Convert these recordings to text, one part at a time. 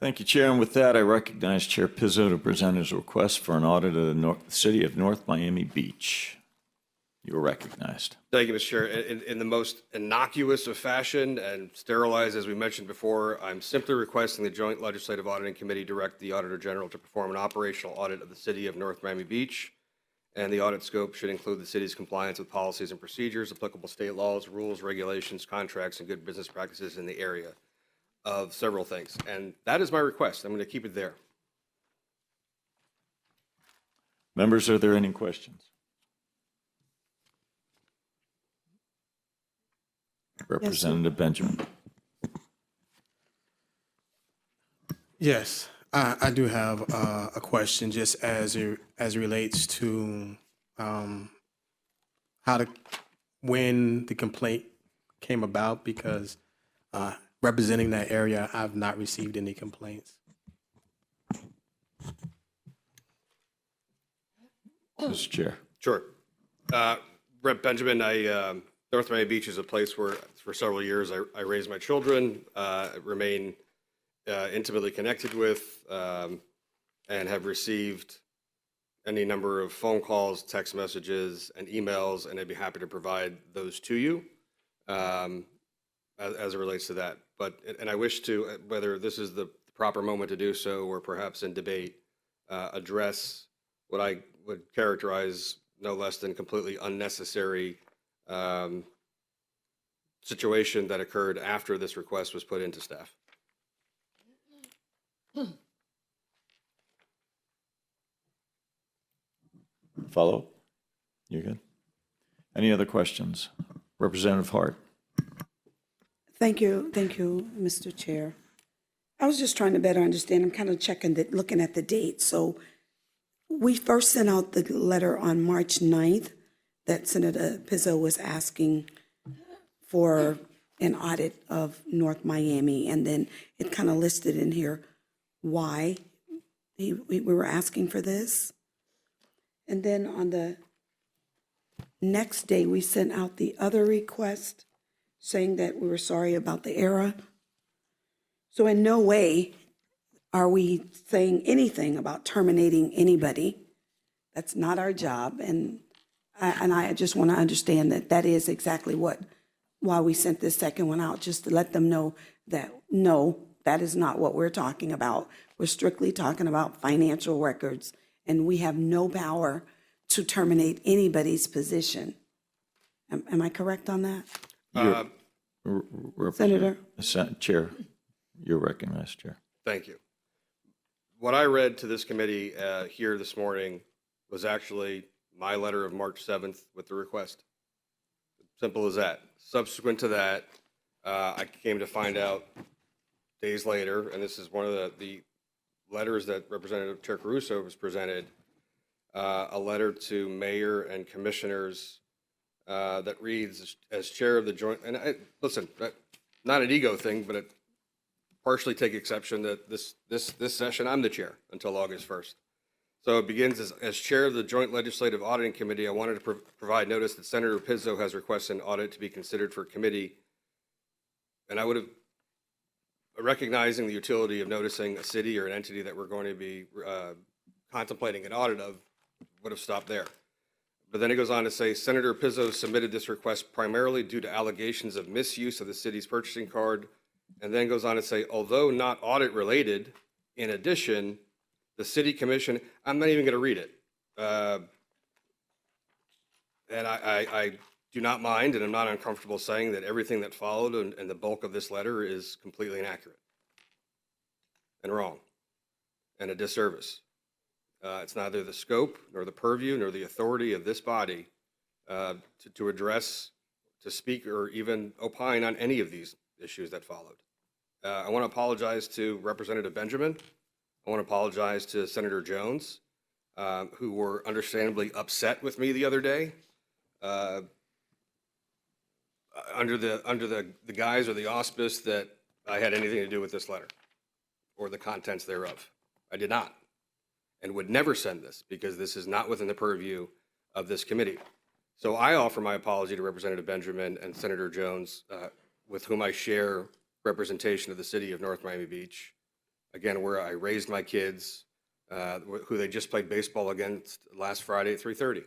Thank you, Chair. And with that, I recognize Chair Pizzo to present his request for an audit of the city of North Miami Beach. You are recognized. Thank you, Mr. Chair. In the most innocuous of fashion and sterilized, as we mentioned before, I'm simply requesting the Joint Legislative Auditing Committee direct the Auditor General to perform an operational audit of the city of North Miami Beach. And the audit scope should include the city's compliance with policies and procedures, applicable state laws, rules, regulations, contracts, and good business practices in the area of several things. And that is my request. I'm going to keep it there. Members, are there any questions? Representative Benjamin. Yes, I do have a question just as it relates to when the complaint came about, because representing that area, I've not received any complaints. Mr. Chair. Sure. Rep. Benjamin, North Miami Beach is a place where for several years I raised my children, remain intimately connected with, and have received any number of phone calls, text messages, and emails, and I'd be happy to provide those to you as it relates to that. And I wish to, whether this is the proper moment to do so or perhaps in debate, address what I would characterize no less than completely unnecessary situation that occurred after this request was put into staff. Follow? You're good? Any other questions? Representative Hart. Thank you, Mr. Chair. I was just trying to better understand. I'm kind of looking at the date. So we first sent out the letter on March 9th that Senator Pizzo was asking for an audit of North Miami, and then it kind of listed in here why we were asking for this. And then on the next day, we sent out the other request saying that we were sorry about the error. So in no way are we saying anything about terminating anybody. That's not our job. And I just want to understand that that is exactly why we sent this second one out, just to let them know that, no, that is not what we're talking about. We're strictly talking about financial records, and we have no power to terminate anybody's position. Am I correct on that? Senator? Chair, you're recognized, Chair. Thank you. What I read to this committee here this morning was actually my letter of March 7th with the request. Simple as that. Subsequent to that, I came to find out days later, and this is one of the letters that Representative Chair Caruso was presented, a letter to mayor and commissioners that reads, as chair of the joint, and listen, not an ego thing, but it partially take exception that this session, I'm the chair until August 1st. So it begins as chair of the Joint Legislative Auditing Committee. I wanted to provide notice that Senator Pizzo has requested an audit to be considered for committee. And I would have, recognizing the utility of noticing a city or an entity that we're going to be contemplating an audit of, would have stopped there. But then it goes on to say, Senator Pizzo submitted this request primarily due to allegations of misuse of the city's purchasing card. And then goes on to say, although not audit related, in addition, the city commission, I'm not even going to read it. And I do not mind, and I'm not uncomfortable saying that everything that followed and the bulk of this letter is completely inaccurate and wrong and a disservice. It's neither the scope nor the purview nor the authority of this body to address, to speak, or even opine on any of these issues that followed. I want to apologize to Representative Benjamin. I want to apologize to Senator Jones, who were understandably upset with me the other day under the guise or the auspice that I had anything to do with this letter or the contents thereof. I did not, and would never send this, because this is not within the purview of this committee. So I offer my apology to Representative Benjamin and Senator Jones, with whom I share representation of the city of North Miami Beach. again, where I raised my kids, who they just played baseball against last Friday at 3:30.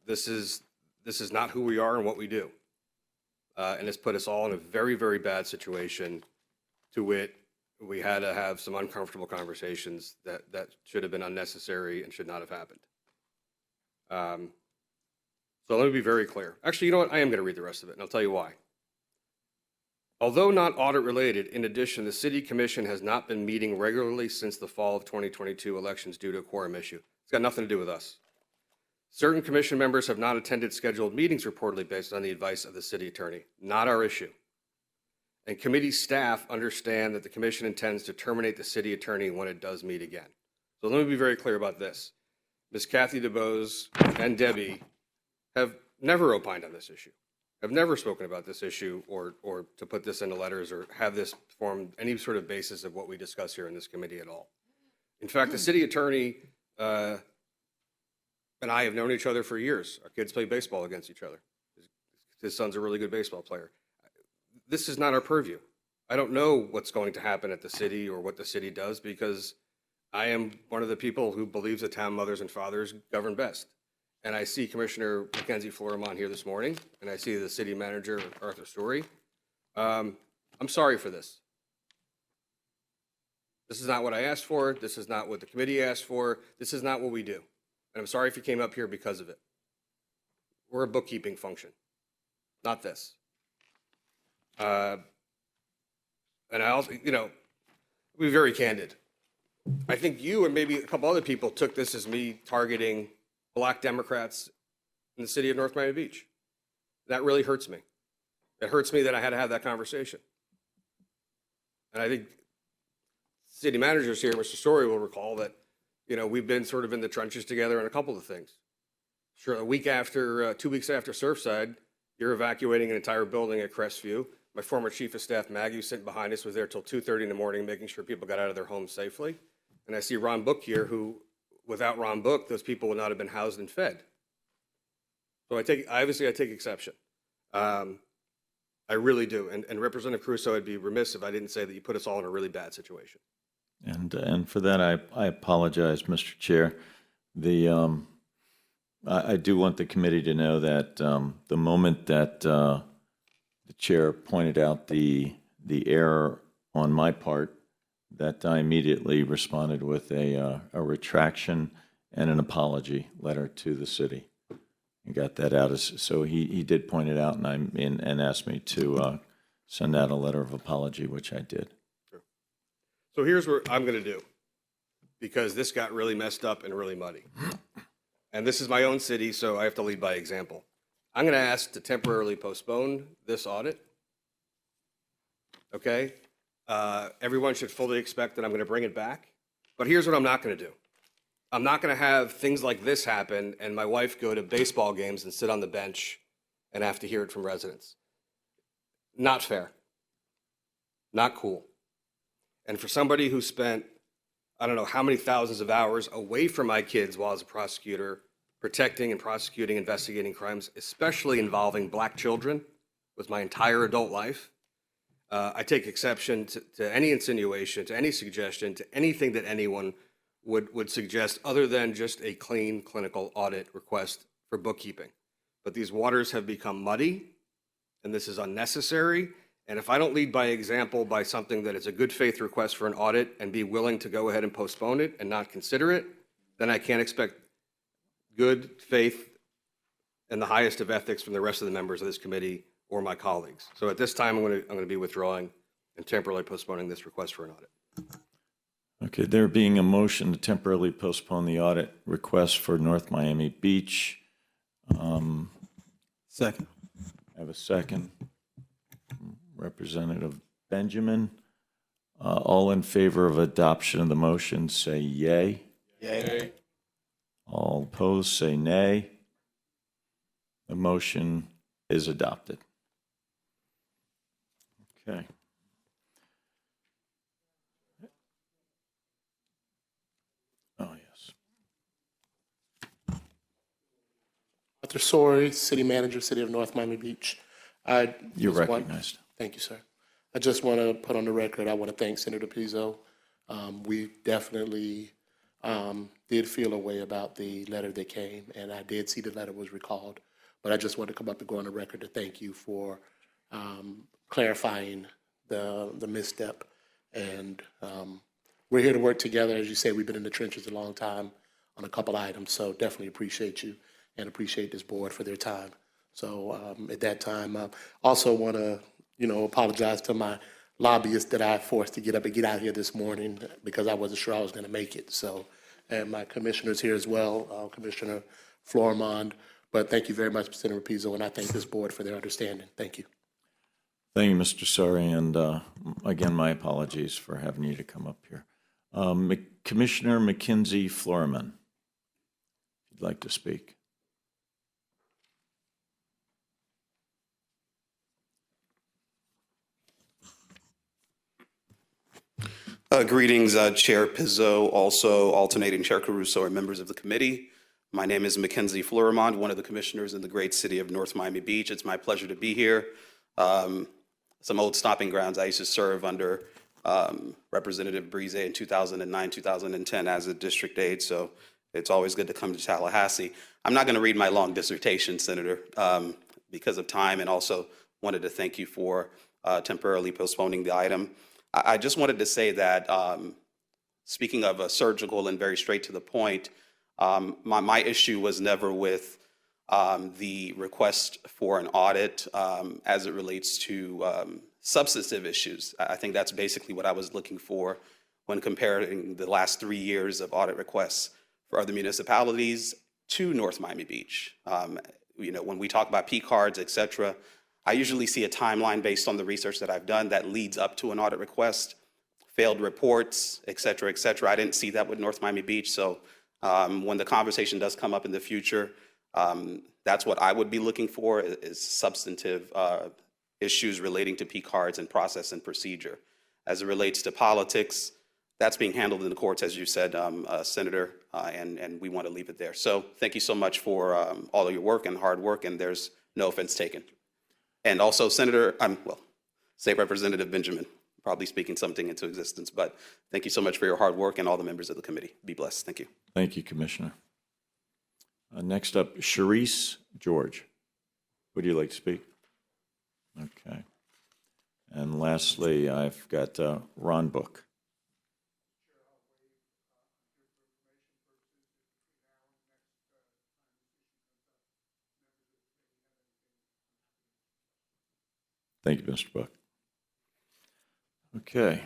This is not who we are and what we do. And it's put us all in a very, very bad situation, to wit, we had to have some uncomfortable conversations that should have been unnecessary and should not have happened. So let me be very clear. Actually, you know what? I am going to read the rest of it, and I'll tell you why. Although not audit related, in addition, the City Commission has not been meeting regularly since the fall of 2022 elections due to a quorum issue. It's got nothing to do with us. Certain commission members have not attended scheduled meetings reportedly based on the advice of the city attorney. Not our issue. And committee staff understand that the commission intends to terminate the city attorney when it does meet again. So let me be very clear about this. Ms. Kathy DeBose and Debbie have never opined on this issue, have never spoken about this issue or to put this into letters or have this form any sort of basis of what we discuss here in this committee at all. In fact, the city attorney and I have known each other for years. Our kids play baseball against each other. His son's a really good baseball player. This is not our purview. I don't know what's going to happen at the city or what the city does, because I am one of the people who believes that town mothers and fathers govern best. And I see Commissioner Mackenzie Florimon here this morning, and I see the city manager, Arthur Story. I'm sorry for this. This is not what I asked for. This is not what the committee asked for. This is not what we do. And I'm sorry if you came up here because of it. We're a bookkeeping function, not this. And I also, be very candid. I think you and maybe a couple other people took this as me targeting Black Democrats in the city of North Miami Beach. That really hurts me. It hurts me that I had to have that conversation. And I think city managers here, Mr. Story, will recall that, we've been sort of in the trenches together on a couple of things. Sure, 2 weeks after Surfside, you're evacuating an entire building at Crestview. My former chief of staff, Maggie, sitting behind us, was there till 2:30 in the morning, making sure people got out of their homes safely. And I see Ron Book here, who, without Ron Book, those people would not have been housed and fed. So I take exception. I really do. And Representative Caruso, I'd be remiss if I didn't say that you put us all in a really bad situation. And for that, I apologize, Mr. Chair. I do want the committee to know that the moment that the chair pointed out the error on my part, that I immediately responded with a retraction and an apology letter to the city. And got that out. So he did point it out, and asked me to send out a letter of apology, which I did. Sure. So here's what I'm going to do, because this got really messed up and really muddy. And this is my own city, so I have to lead by example. I'm going to ask to temporarily postpone this audit. Okay? Everyone should fully expect that I'm going to bring it back. But here's what I'm not going to do. I'm not going to have things like this happen and my wife go to baseball games and sit on the bench and have to hear it from residents. Not fair. Not cool. And for somebody who spent, I don't know how many thousands of hours away from my kids while I was a prosecutor, protecting and prosecuting, investigating crimes, especially involving Black children, with my entire adult life, I take exception to any insinuation, to any suggestion, to anything that anyone would suggest other than just a clean clinical audit request for bookkeeping. But these waters have become muddy, and this is unnecessary. And if I don't lead by example by something that is a good faith request for an audit and be willing to go ahead and postpone it and not consider it, then I can't expect good faith and the highest of ethics from the rest of the members of this committee or my colleagues. So at this time, I'm going to be withdrawing and temporarily postponing this request for an audit. Okay, there being a motion to temporarily postpone the audit request for North Miami Beach. Second. I have a second. Representative Benjamin. All in favor of adoption of the motion, say yay. Yay. All opposed, say nay. The motion is adopted. Okay. Oh, yes. Arthur Story, City Manager, City of North Miami Beach. You're just want- recognized. Thank you, sir. I just want to put on the record, I want to thank Senator Pizzo. We definitely did feel a way about the letter that came, and I did see the letter was recalled. But I just want to come up and go on the record to thank you for clarifying the misstep. And we're here to work together. As you say, we've been in the trenches a long time on a couple items, so definitely appreciate you and appreciate this board for their time. So at that time, also want to, apologize to my lobbyists that I forced to get up and get out here this morning because I wasn't sure I was going to make it. So, and my commissioners here as well, Commissioner Florimond. But thank you very much, Senator Pizzo, and I thank this board for their understanding. Thank you. Thank you, Mr. Suri, and again, my apologies for having you to come up here. Commissioner Mackenzie Florimond, if you'd like to speak. Greetings, Chair Pizzo, also alternating Chair Caruso, and members of the committee. My name is Mackenzie Florimond, one of the commissioners in the great city of North Miami Beach. It's my pleasure to be here. Some old stomping grounds. I used to serve under Representative Breeze in 2009, 2010 as a district aide, so it's always good to come to Tallahassee. I'm not going to read my long dissertation, Senator, because of time, and also wanted to thank you for temporarily postponing the item. I just wanted to say that, speaking of a surgical and very straight to the point, my issue was never with the request for an audit as it relates to substantive issues. I think that's basically what I was looking for when comparing the last 3 years of audit requests for other municipalities to North Miami Beach. When we talk about P cards, et cetera, I usually see a timeline based on the research that I've done that leads up to an audit request, failed reports, et cetera, et cetera. I didn't see that with North Miami Beach. So when the conversation does come up in the future, that's what I would be looking for is substantive issues relating to P cards and process and procedure. As it relates to politics, that's being handled in the courts, as you said, Senator, and we want to leave it there. So thank you so much for all of your work and hard work, and there's no offense taken. And also, State Representative Benjamin, probably speaking something into existence, but thank you so much for your hard work and all the members of the committee. Be blessed. Thank you. Thank you, Commissioner. Next up, Sharice George. Would you like to speak? Okay. And lastly, I've got Ron Book. Thank you, Mr. Buck. Okay.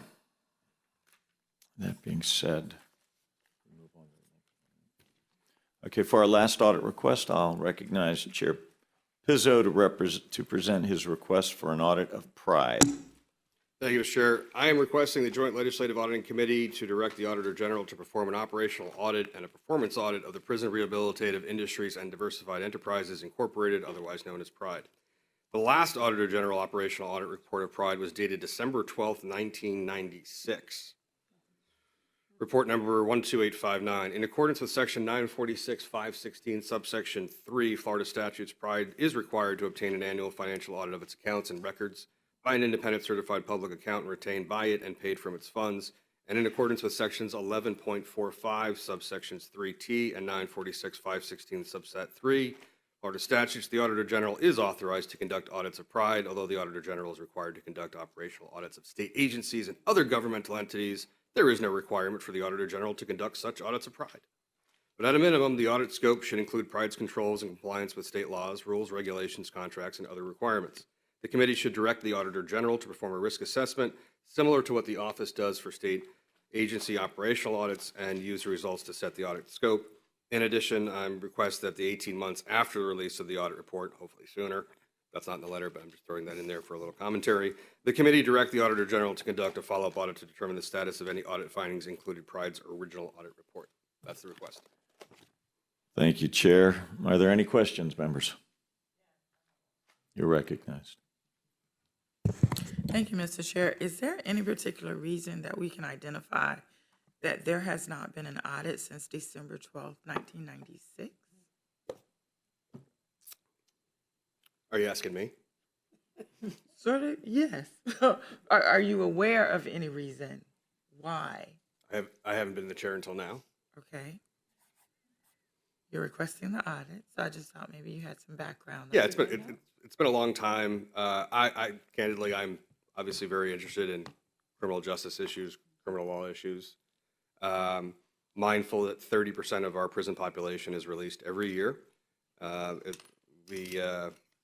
That being said, okay, for our last audit request, I'll recognize Chair Pizzo to present his request for an audit of Pride. Thank you, Mr. Chair. I am requesting the Joint Legislative Auditing Committee to direct the Auditor General to perform an operational audit and a performance audit of the Prison Rehabilitative Industries and Diversified Enterprises Incorporated, otherwise known as Pride. The last Auditor General operational audit report of Pride was dated December 12, 1996. Report number 12859. In accordance with Section 946(516) subsection 3 Florida statutes, Pride is required to obtain an annual financial audit of its accounts and records by an independent certified public accountant retained by it and paid from its funds, and in accordance with Sections 11.45 subsections 3T and 946(516) subset 3 Florida statutes, the Auditor General is authorized to conduct audits of Pride, although the Auditor General is required to conduct operational audits of state agencies and other governmental entities. There is no requirement for the Auditor General to conduct such audits of Pride. But at a minimum, the audit scope should include Pride's controls and compliance with state laws, rules, regulations, contracts, and other requirements. The committee should direct the Auditor General to perform a risk assessment similar to what the office does for state agency operational audits and use the results to set the audit scope. In addition, I request that the 18 months after the release of the audit report, hopefully sooner, that's not in the letter, but I'm just throwing that in there for a little commentary, the committee direct the Auditor General to conduct a follow-up audit to determine the status of any audit findings included Pride's original audit report. That's the request. Thank you, Chair. Are there any questions, members? You're recognized. Thank you, Mr. Chair. Is there any particular reason that we can identify that there has not been an audit since December 12, 1996? Are you asking me? Sort of, yes. Are you aware of any reason why? I haven't been the chair until now. Okay. You're requesting the audit, so I just thought maybe you had some background. Yeah, it's been a long time. I candidly, I'm obviously very interested in criminal justice issues, criminal law issues. Mindful that 30% of our prison population is released every year.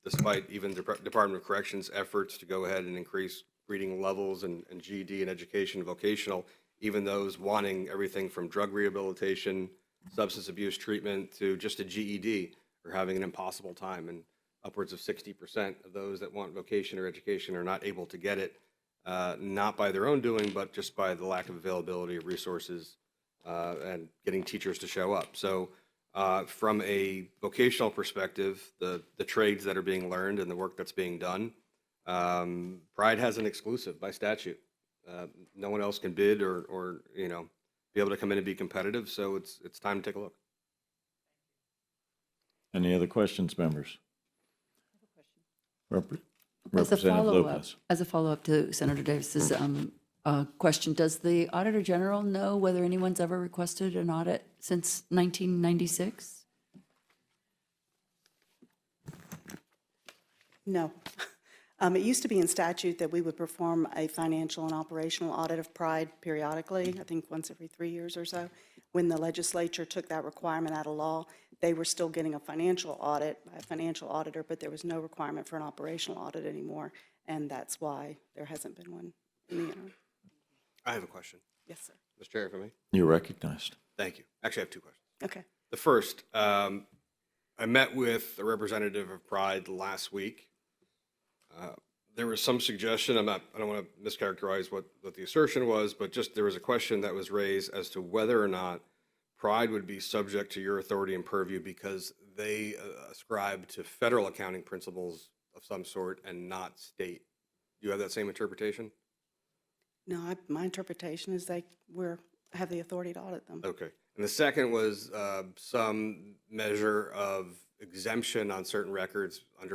Despite even the Department of Corrections efforts to go ahead and increase reading levels and GED and education, vocational, even those wanting everything from drug rehabilitation, substance abuse treatment to just a GED are having an impossible time. And upwards of 60% of those that want vocation or education are not able to get it, not by their own doing, but just by the lack of availability of resources and getting teachers to show up. So from a vocational perspective, the trades that are being learned and the work that's being done, Pride has an exclusive by statute. No one else can bid or be able to come in and be competitive. So it's time to take a look. Any other questions, members? As a Representative Lopez. follow-up to Senator Davis's question, does the Auditor General know whether anyone's ever requested an audit since 1996? No. It used to be in statute that we would perform a financial and operational audit of Pride periodically, I think once every 3 years or so. When the legislature took that requirement out of law, they were still getting a financial audit by a financial auditor, but there was no requirement for an operational audit anymore, and that's why there hasn't been one in the interim. I have a question. Yes, sir. Mr. Chair, for me. You're recognized. Thank you. Actually, I have two questions. Okay. The first, I met with a representative of Pride last week. There was some suggestion, I don't want to mischaracterize what the assertion was, but just there was a question that was raised as to whether or not Pride would be subject to your authority and purview because they ascribe to federal accounting principles of some sort and not state. Do you have that same interpretation? No, my interpretation is they have the authority to audit them. Okay. And the second was some measure of exemption on certain records under